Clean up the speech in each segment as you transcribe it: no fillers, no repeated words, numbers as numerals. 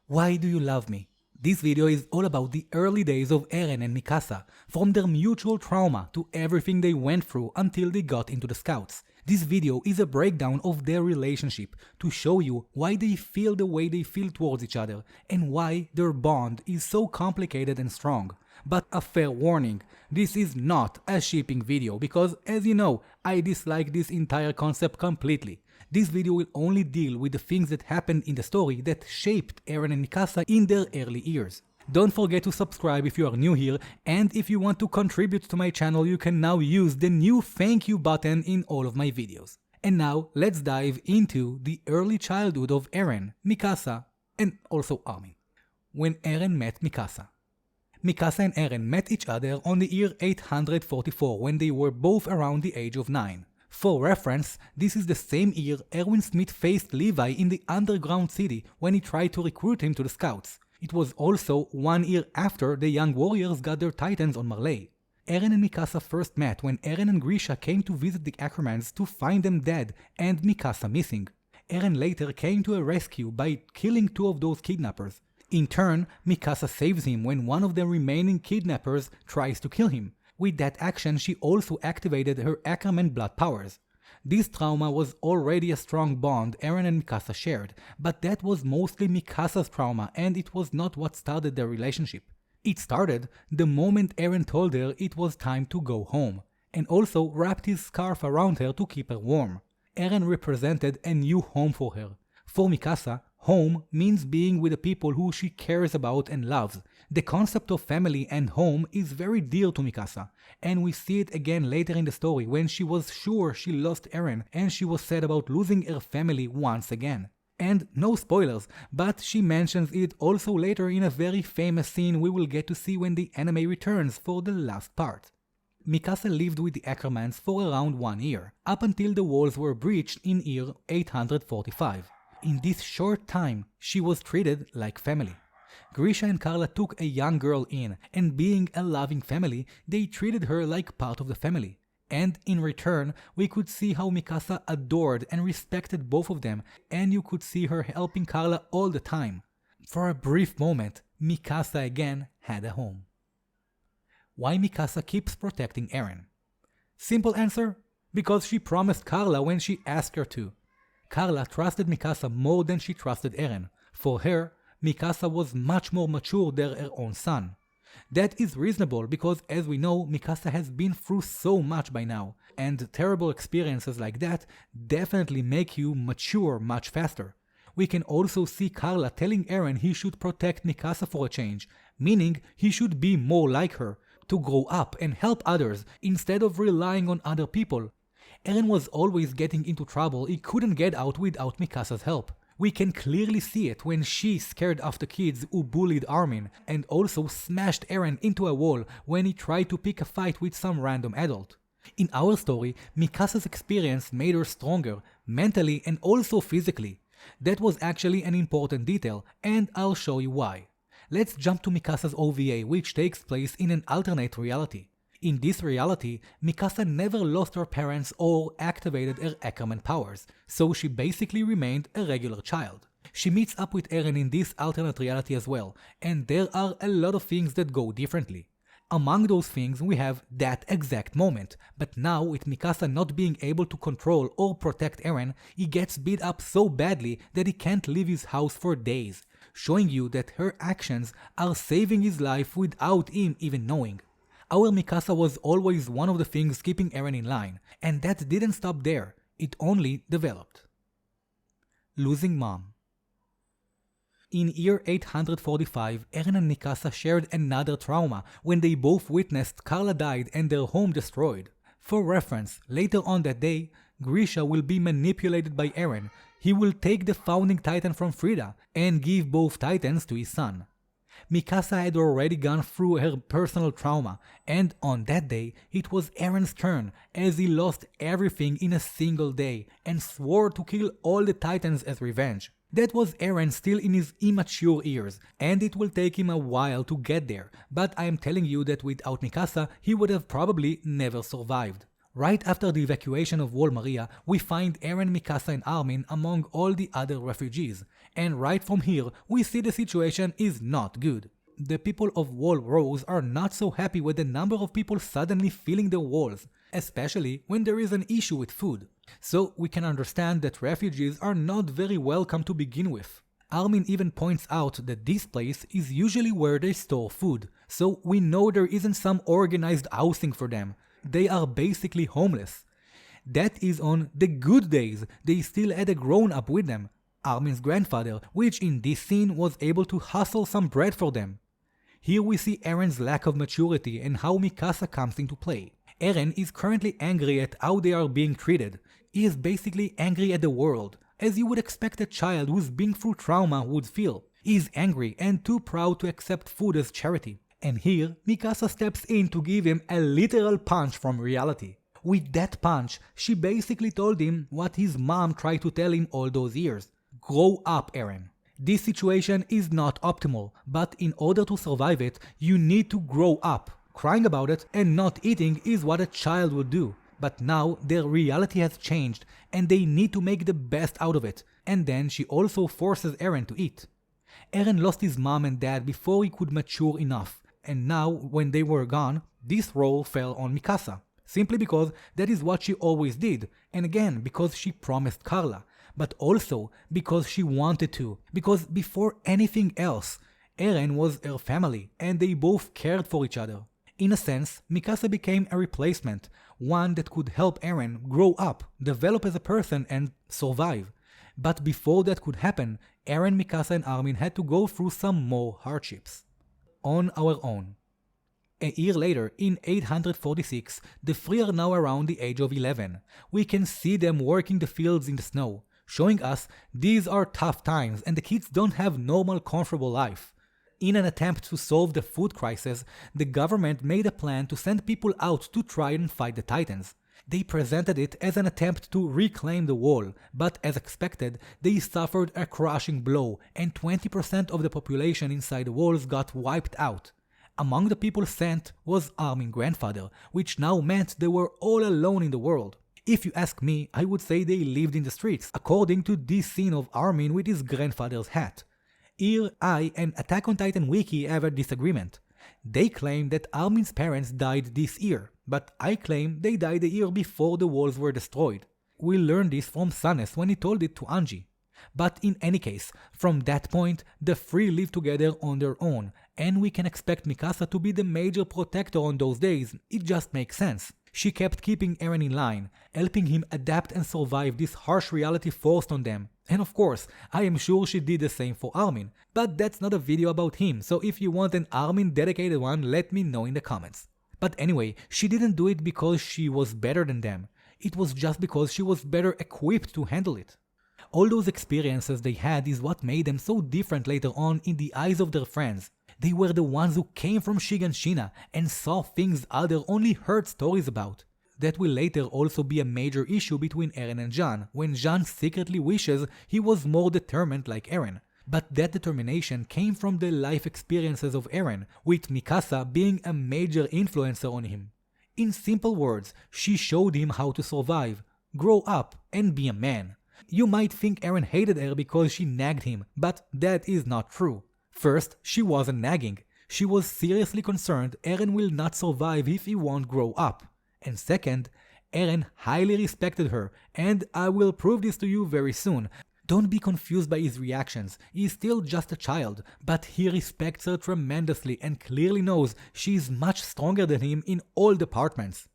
Why do you love me? This video is all about the early days of Eren and Mikasa, from their mutual trauma to everything they went through until they got into the Scouts. This video is a breakdown of their relationship to show you why they feel the way they feel towards each other and why their bond is so complicated and strong. But a fair warning, this is not a shipping video because, as you know, I dislike this entire concept completely. This video will only deal with the things that happened in the story that shaped Eren and Mikasa in their early years. Don't forget to subscribe if you are new here, and if you want to contribute to my channel you can now use the new thank you button in all of my videos. And now let's dive into the early childhood of Eren, Mikasa, and also Armin. When Eren met Mikasa. Mikasa and Eren met each other on the year 844 when they were both around the age of 9. For reference, this is the same year Erwin Smith faced Levi in the underground city when he tried to recruit him to the Scouts. It was also 1 year after the young warriors got their titans on Marley. Eren and Mikasa first met when Eren and Grisha came to visit the Ackermans to find them dead and Mikasa missing. Eren later came to a rescue by killing 2 of those kidnappers. In turn, Mikasa saves him when one of the remaining kidnappers tries to kill him. With that action, she also activated her Ackerman blood powers. This trauma was already a strong bond Eren and Mikasa shared, but that was mostly Mikasa's trauma and it was not what started their relationship. It started the moment Eren told her it was time to go home, and also wrapped his scarf around her to keep her warm. Eren represented a new home for her. For Mikasa, home means being with the people who she cares about and loves. The concept of family and home is very dear to Mikasa, and we see it again later in the story when she was sure she lost Eren and she was sad about losing her family once again. And no spoilers, but she mentions it also later in a very famous scene we will get to see when the anime returns for the last part. Mikasa lived with the Ackermans for around 1 year, up until the walls were breached in year 845. In this short time, she was treated like family. Grisha and Carla took a young girl in, and being a loving family, they treated her like part of the family. And in return, we could see how Mikasa adored and respected both of them, and you could see her helping Carla all the time. For a brief moment, Mikasa again had a home. Why Mikasa keeps protecting Eren? Simple answer: because she promised Carla when she asked her to. Carla trusted Mikasa more than she trusted Eren. For her, Mikasa was much more mature than her own son. That is reasonable because, as we know, Mikasa has been through so much by now, and terrible experiences like that definitely make you mature much faster. We can also see Carla telling Eren he should protect Mikasa for a change, meaning he should be more like her, to grow up and help others instead of relying on other people. Eren was always getting into trouble he couldn't get out without Mikasa's help. We can clearly see it when she scared off the kids who bullied Armin, and also smashed Eren into a wall when he tried to pick a fight with some random adult. In our story, Mikasa's experience made her stronger, mentally and also physically. That was actually an important detail, and I'll show you why. Let's jump to Mikasa's OVA, which takes place in an alternate reality. In this reality, Mikasa never lost her parents or activated her Ackerman powers, so she basically remained a regular child. She meets up with Eren in this alternate reality as well, and there are a lot of things that go differently. Among those things we have that exact moment, but now with Mikasa not being able to control or protect Eren, he gets beat up so badly that he can't leave his house for days, showing you that her actions are saving his life without him even knowing. Our Mikasa was always one of the things keeping Eren in line, and that didn't stop there, it only developed. Losing mom. In year 845, Eren and Mikasa shared another trauma when they both witnessed Carla died and their home destroyed. For reference, later on that day, Grisha will be manipulated by Eren. He will take the founding titan from Frida and give both titans to his son. Mikasa had already gone through her personal trauma, and on that day it was Eren's turn, as he lost everything in a single day and swore to kill all the titans as revenge. That was Eren still in his immature years, and it will take him a while to get there, but I am telling you that without Mikasa he would have probably never survived. Right after the evacuation of Wall Maria, we find Eren, Mikasa and Armin among all the other refugees, and right from here we see the situation is not good. The people of Wall Rose are not so happy with the number of people suddenly filling their walls, especially when there is an issue with food. So we can understand that refugees are not very welcome to begin with. Armin even points out that this place is usually where they store food, so we know there isn't some organized housing for them. They are basically homeless. That is on the good days, they still had a grown-up with them, Armin's grandfather, which in this scene was able to hustle some bread for them. Here we see Eren's lack of maturity and how Mikasa comes into play. Eren is currently angry at how they are being treated. He is basically angry at the world, as you would expect a child who's been through trauma would feel. He is angry and too proud to accept food as charity. And here, Mikasa steps in to give him a literal punch from reality. With that punch, she basically told him what his mom tried to tell him all those years. Grow up, Eren. This situation is not optimal, but in order to survive it, you need to grow up. Crying about it and not eating is what a child would do. But now their reality has changed and they need to make the best out of it. And then she also forces Eren to eat. Eren lost his mom and dad before he could mature enough. And now, when they were gone, this role fell on Mikasa. Simply because that is what she always did. And again, because she promised Carla. But also because she wanted to. Because before anything else, Eren was her family and they both cared for each other. In a sense, Mikasa became a replacement, one that could help Eren grow up, develop as a person and survive. But before that could happen, Eren, Mikasa and Armin had to go through some more hardships. On our own. A year later, in 846, the three are now around the age of 11. We can see them working the fields in the snow, showing us these are tough times and the kids don't have normal comfortable life. In an attempt to solve the food crisis, the government made a plan to send people out to try and fight the Titans. They presented it as an attempt to reclaim the wall, but as expected, they suffered a crushing blow and 20% of the population inside the walls got wiped out. Among the people sent was Armin's grandfather, which now meant they were all alone in the world. If you ask me, I would say they lived in the streets, according to this scene of Armin with his grandfather's hat. Here, I and Attack on Titan Wiki have a disagreement. They claim that Armin's parents died this year, but I claim they died the year before the walls were destroyed. We learned this from Sanes when he told it to Anji. But in any case, from that point, the three live together on their own, and we can expect Mikasa to be the major protector on those days, it just makes sense. She kept keeping Eren in line, helping him adapt and survive this harsh reality forced on them. And of course, I am sure she did the same for Armin, but that's not a video about him, so if you want an Armin dedicated one, let me know in the comments. But anyway, she didn't do it because she was better than them, it was just because she was better equipped to handle it. All those experiences they had is what made them so different later on in the eyes of their friends. They were the ones who came from Shiganshina and saw things others only heard stories about. That will later also be a major issue between Eren and Jean, when Jean secretly wishes he was more determined like Eren. But that determination came from the life experiences of Eren, with Mikasa being a major influencer on him. In simple words, she showed him how to survive, grow up, and be a man. You might think Eren hated her because she nagged him, but that is not true. First, she wasn't nagging. She was seriously concerned Eren will not survive if he won't grow up. And second, Eren highly respected her, and I will prove this to you very soon. Don't be confused by his reactions, he is still just a child, but he respects her tremendously and clearly knows she is much stronger than him in all departments.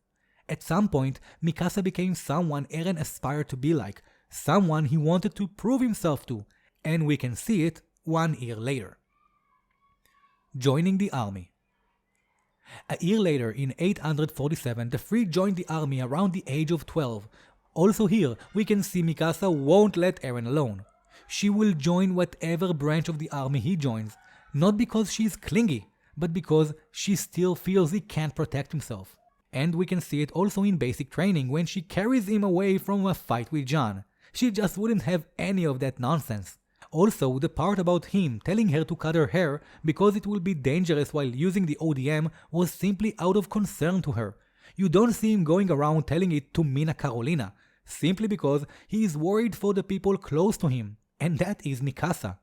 At some point, Mikasa became someone Eren aspired to be like, someone he wanted to prove himself to, and we can see it 1 year later. Joining the army. A year later, in 847, the three joined the army around the age of 12. Also here, we can see Mikasa won't let Eren alone. She will join whatever branch of the army he joins, not because she's clingy, but because she still feels he can't protect himself. And we can see it also in basic training when she carries him away from a fight with Jean. She just wouldn't have any of that nonsense. Also, the part about him telling her to cut her hair because it will be dangerous while using the ODM was simply out of concern to her. You don't see him going around telling it to Mina Carolina, simply because he is worried for the people close to him, and that is Mikasa.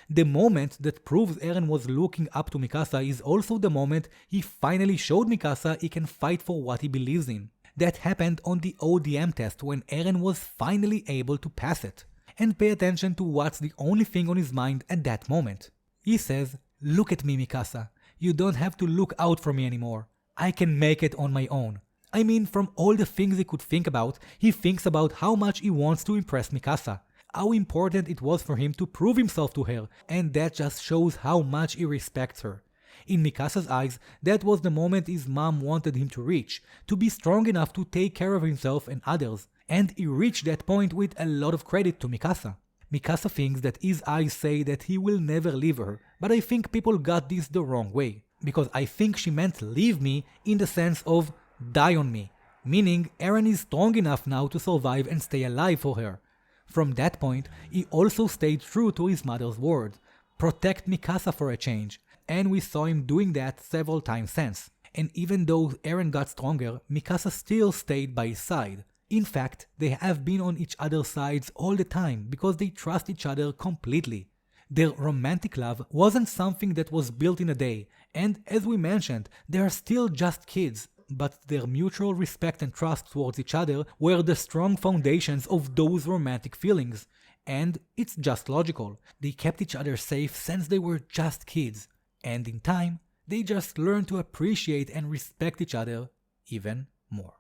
The moment that proves Eren was looking up to Mikasa is also the moment he finally showed Mikasa he can fight for what he believes in. That happened on the ODM test when Eren was finally able to pass it. And pay attention to what's the only thing on his mind at that moment. He says, "Look at me, Mikasa. You don't have to look out for me anymore. I can make it on my own." I mean, from all the things he could think about, he thinks about how much he wants to impress Mikasa, how important it was for him to prove himself to her, and that just shows how much he respects her. In Mikasa's eyes, that was the moment his mom wanted him to reach, to be strong enough to take care of himself and others, and he reached that point with a lot of credit to Mikasa. Mikasa thinks that his eyes say that he will never leave her, but I think people got this the wrong way, because I think she meant leave me in the sense of die on me, meaning Eren is strong enough now to survive and stay alive for her. From that point, he also stayed true to his mother's word, protect Mikasa for a change, and we saw him doing that several times since. And even though Eren got stronger, Mikasa still stayed by his side. In fact, they have been on each other's sides all the time because they trust each other completely. Their romantic love wasn't something that was built in a day, and as we mentioned, they are still just kids, but their mutual respect and trust towards each other were the strong foundations of those romantic feelings. And it's just logical. They kept each other safe since they were just kids, and in time, they just learned to appreciate and respect each other even more.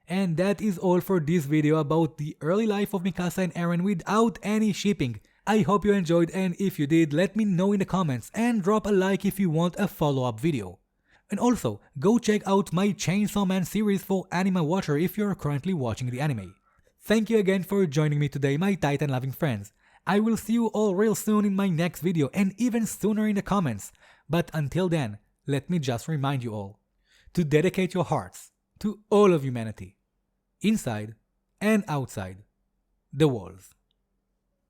And that is all for this video about the early life of Mikasa and Eren without any shipping. I hope you enjoyed, and if you did, let me know in the comments and drop a like if you want a follow-up video. And also, go check out my Chainsaw Man series for Anime Watcher if you're currently watching the anime. Thank you again for joining me today, my Titan-loving friends. I will see you all real soon in my next video and even sooner in the comments. But until then, let me just remind you all to dedicate your hearts to all of humanity, inside and outside the walls.